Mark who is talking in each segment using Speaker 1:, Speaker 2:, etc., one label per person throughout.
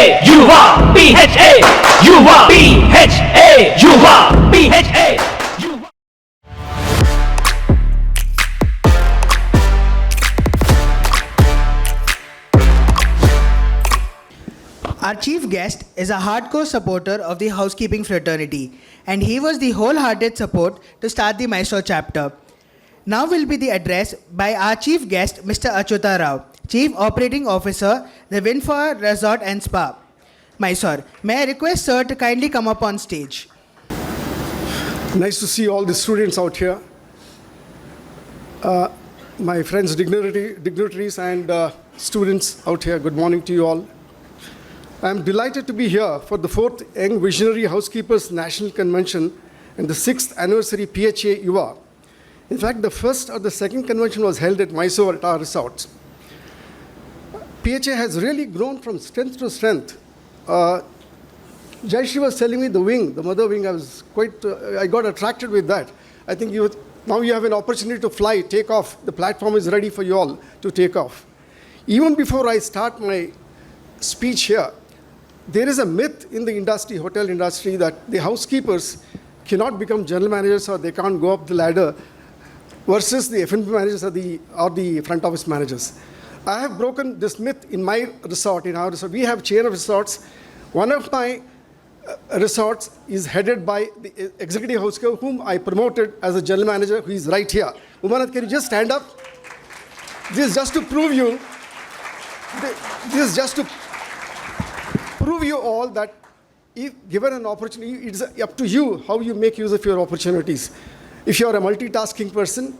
Speaker 1: BHA, YUVA, BHA, YUVA, BHA, YUVA, BHA, YUVA.
Speaker 2: Our chief guest is a hardcore supporter of the housekeeping fraternity, and he was the wholehearted support to start the Mysore chapter. Now will be the address by our chief guest, Mr. Achuta Rao, Chief Operating Officer, the Windflower Resort and Spa, Mysore. May I request sir to kindly come up on stage.
Speaker 3: Nice to see all the students out here. My friends, dignitaries and students out here, good morning to you all. I am delighted to be here for the 4th Young Visionary Housekeepers National Convention and the 6th Anniversary PHA YUVA. In fact, the first or the second convention was held at Mysore at our resorts. PHA has really grown from strength to strength. Jayashree was telling me the mother wing, I got attracted with that. I think now you have an opportunity to fly, take off. The platform is ready for you all to take off. Even before I start my speech here, there is a myth in the industry, hotel industry, that the housekeepers cannot become general managers or they can't go up the ladder versus the F&B managers or the front office managers. I have broken this myth in my resort, in our resort. We have a chain of resorts. One of my resorts is headed by the executive housekeeper whom I promoted as a general manager, who is right here. Umanath, can you just stand up? This is just to prove you, all that if given an opportunity, it's up to you how you make use of your opportunities. If you are a multitasking person,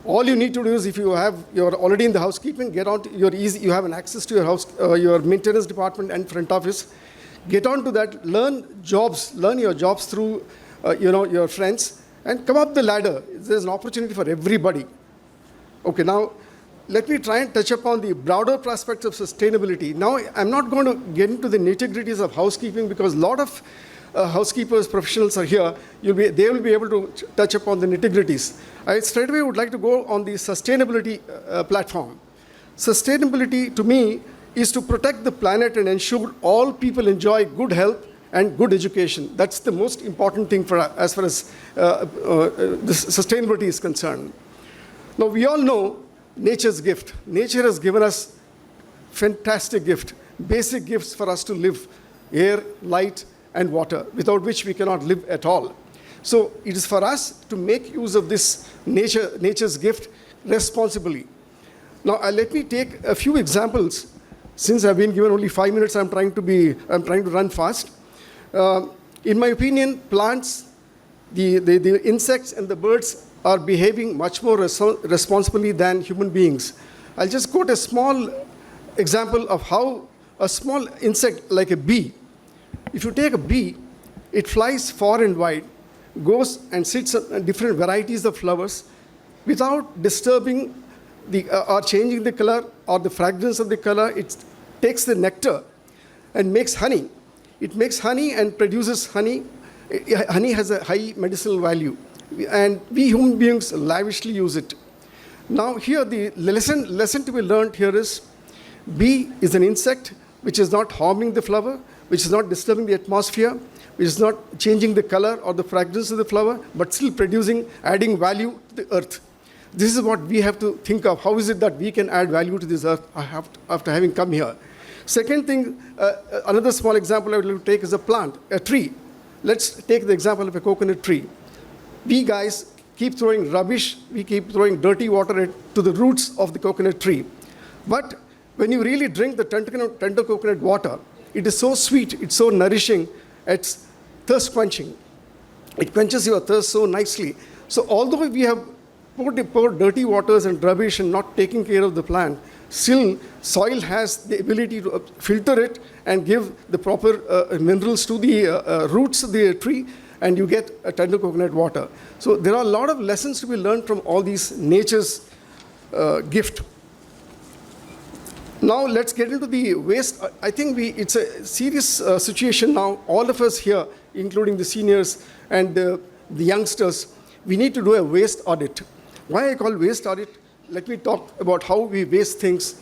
Speaker 3: all you need to do is, if you're already in the housekeeping, get on to you have an access to your house, your maintenance department and front office. Get on to that, learn your jobs through your friends, and come up the ladder. There's an opportunity for everybody. Okay, now let me try and touch upon the broader prospects of sustainability. Now, I'm not going to get into the nitty-gritties of housekeeping because a lot of housekeepers, professionals are here. They will be able to touch upon the nitty-gritties. I straight away would like to go on the sustainability platform. Sustainability, to me, is to protect the planet and ensure all people enjoy good health and good education. That's the most important thing as far as this sustainability is concerned. Now, we all know nature's gift. Nature has given us fantastic gift, basic gifts for us to live: air, light, and water, without which we cannot live at all. So it is for us to make use of this nature's gift responsibly. Now let me take a few examples. Since I've been given only 5 minutes, I'm trying to run fast. In my opinion, plants, the insects and the birds are behaving much more responsibly than human beings. I'll just quote a small example of how a small insect like a bee, if you take a bee, it flies far and wide, goes and sits on different varieties of flowers without disturbing or changing the color or the fragrance of the color. It takes the nectar and makes honey. It makes honey and produces honey. Honey has a high medicinal value, and we human beings lavishly use it. Now here the lesson to be learned here is, bee is an insect which is not harming the flower, which is not disturbing the atmosphere, which is not changing the color or the fragrance of the flower, but still adding value to the earth. This is what we have to think of. How is it that we can add value to this earth after having come here? Second thing, another small example I would like to take is a plant, a tree. Let's take the example of a coconut tree. We guys keep throwing rubbish, we keep throwing dirty water to the roots of the coconut tree. But when you really drink the tender coconut water, it is so sweet, it's so nourishing, it's thirst quenching. It quenches your thirst so nicely. So although we have poured dirty waters and rubbish and not taking care of the plant, still soil has the ability to filter it and give the proper minerals to the roots of the tree, and you get a tender coconut water. So there are a lot of lessons to be learned from all these nature's gift. Now let's get into the waste. I think it's a serious situation now. All of us here, including the seniors and the youngsters, we need to do a waste audit. Why I call waste audit? Let me talk about how we waste things.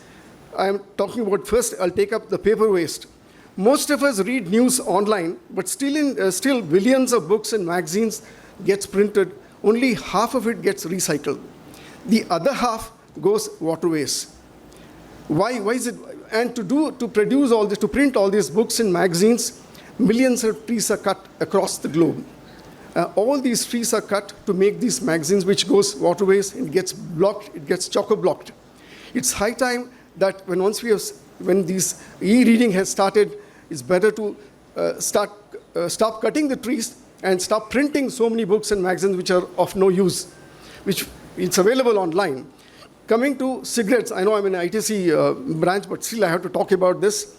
Speaker 3: I'm talking about, first I'll take up the paper waste. Most of us read news online, but still billions of books and magazines gets printed. Only half of it gets recycled. The other half goes waterways. Why is it? And to produce all this, to print all these books and magazines, millions of trees are cut across the globe. All these trees are cut to make these magazines, which goes waterways and gets blocked. It gets choco-blocked. It's high time that when this e-reading has started, it's better to stop cutting the trees and stop printing so many books and magazines which are of no use, which it's available online. Coming to cigarettes, I know I'm in ITC branch, but still I have to talk about this.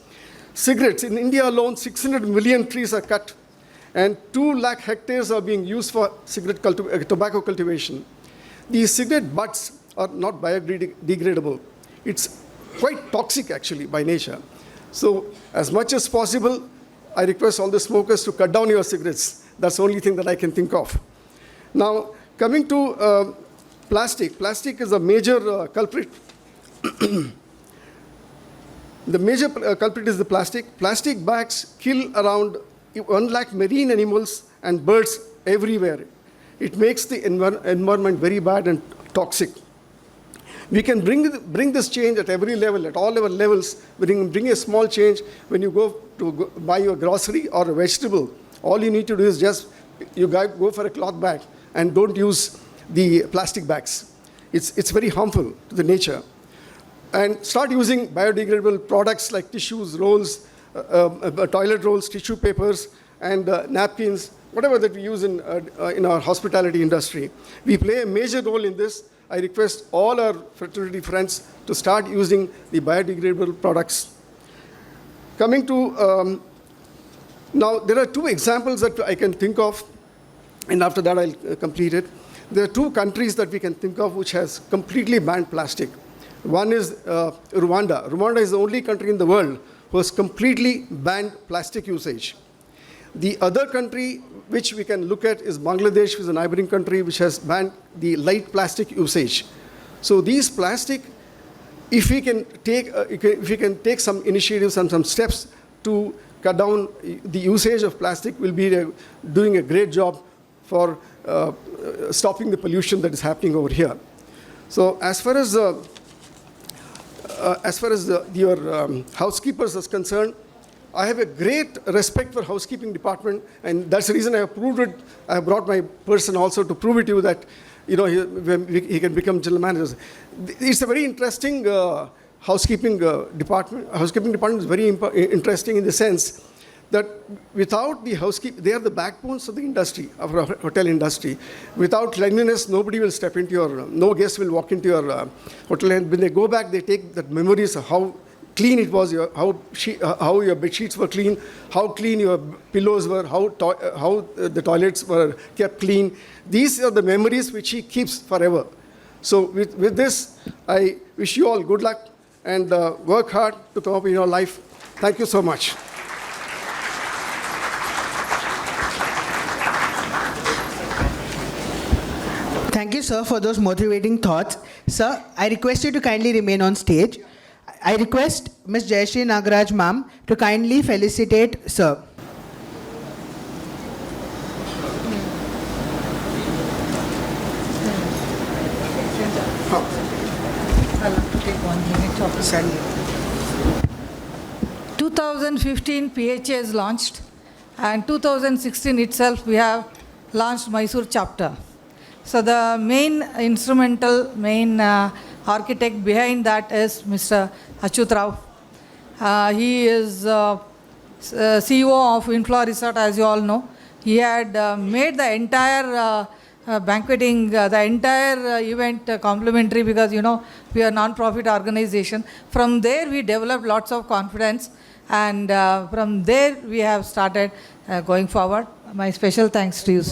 Speaker 3: Cigarettes, in India alone, 600 million trees are cut, and 2 lakh hectares are being used for tobacco cultivation. These cigarette butts are not biodegradable. It's quite toxic, actually, by nature. So, as much as possible, I request all the smokers to cut down your cigarettes. That's the only thing that I can think of. Now, coming to plastic. Plastic is a major culprit. The major culprit is the plastic. Plastic bags kill around 1 lakh marine animals and birds everywhere. It makes the environment very bad and toxic. We can bring this change at every level, at all our levels. We can bring a small change when you go to buy your grocery or a vegetable. All you need to do is just go for a cloth bag and don't use the plastic bags. It's very harmful to the nature. And start using biodegradable products like tissues, rolls, toilet rolls, tissue papers, and napkins, whatever that we use in our hospitality industry. We play a major role in this. I request all our fraternity friends to start using the biodegradable products. Coming to, now there are 2 examples that I can think of, and after that I'll complete it. There are 2 countries that we can think of which has completely banned plastic. One is Rwanda. Rwanda is the only country in the world who has completely banned plastic usage. The other country which we can look at is Bangladesh, which is a neighboring country which has banned the light plastic usage. So these plastic, if we can take some initiatives and some steps to cut down the usage of plastic, we'll be doing a great job for stopping the pollution that is happening over here. So as far as your housekeepers is concerned, I have a great respect for housekeeping department, and that's the reason I have proved it. I have brought my person also to prove it to you that he can become general managers. It's a very interesting housekeeping department. Housekeeping department is very interesting in the sense that without the housekeeping, they are the backbones of the industry, of our hotel industry. Without cleanliness, nobody will step into no guest will walk into your hotel. And when they go back, they take the memories of how clean it was, how your bed sheets were clean, how clean your pillows were, how the toilets were kept clean. These are the memories which he keeps forever. So with this, I wish you all good luck and work hard to come up in your life. Thank you so much.
Speaker 2: Thank you, sir, for those motivating thoughts. Sir, I request you to kindly remain on stage. I request Ms. Jayashree Nagaraj ma'am to kindly felicitate sir.
Speaker 4: I'll have to take 1 minute of this. 2015 PHA is launched, and 2016 itself we have launched Mysore chapter. So the main architect behind that is Mr. Achuta. He is CEO of Windflower Resort, as you all know. He had made the entire banqueting, the entire event complimentary because, we are a non-profit organization. From there, we developed lots of confidence, and from there, we have started going forward. My special thanks to you.